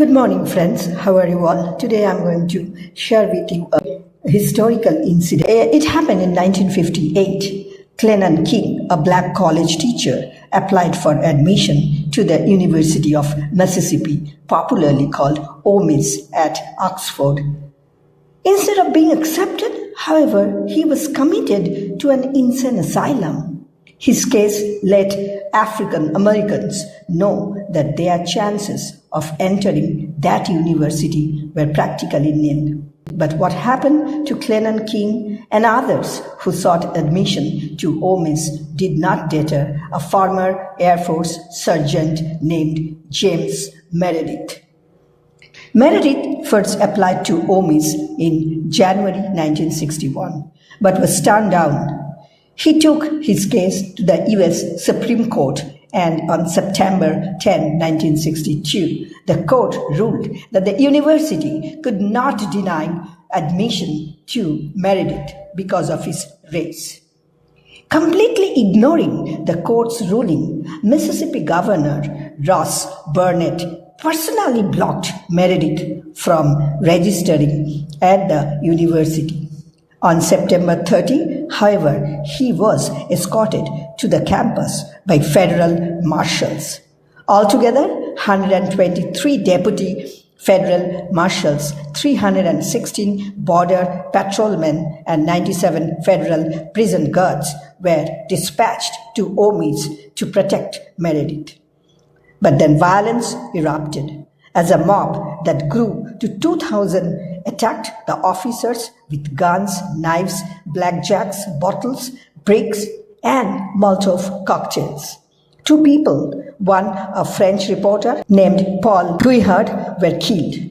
Good morning, friends. How are you all? Today I'm going to share with you a historical incident. It happened in 1958. Clennon King, a black college teacher, applied for admission to the University of Mississippi, popularly called Ole Miss, at Oxford. Instead of being accepted, however, he was committed to an insane asylum. His case let African Americans know that their chances of entering that university were practically nil. But what happened to Clennon King and others who sought admission to Ole Miss did not deter a former Air Force sergeant named James Meredith. Meredith first applied to Ole Miss in January 1961, but was turned down. He took his case to the U.S. Supreme Court, and on September 10, 1962, the court ruled that the university could not deny admission to Meredith because of his race. Completely ignoring the court's ruling, Mississippi Governor Ross Burnett personally blocked Meredith from registering at the university. On September 30, however, he was escorted to the campus by federal marshals. Altogether, 123 deputy federal marshals, 316 border patrolmen, and 97 federal prison guards were dispatched to Ole Miss to protect Meredith. But then violence erupted as a mob that grew to 2,000 attacked the officers with guns, knives, blackjacks, bottles, bricks, and Molotov cocktails. 2 people, one a French reporter named Paul Guihard, were killed.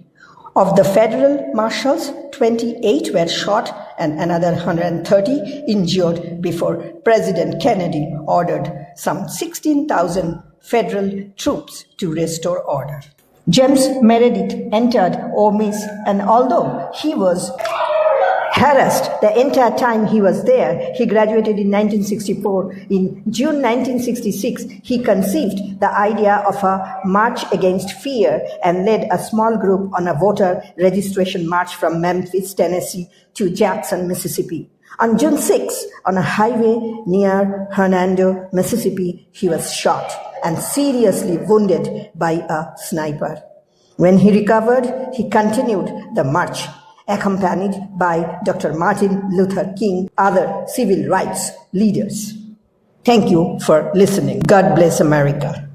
Of the federal marshals, 28 were shot and another 130 injured before President Kennedy ordered some 16,000 federal troops to restore order. James Meredith entered Ole Miss, and although he was harassed the entire time he was there, he graduated in 1964. In June 1966, he conceived the idea of a march against fear and led a small group on a voter registration march from Memphis, Tennessee to Jackson, Mississippi. On June 6, on a highway near Hernando, Mississippi, he was shot and seriously wounded by a sniper. When he recovered, he continued the march, accompanied by Dr. Martin Luther King, other civil rights leaders. Thank you for listening. God bless America.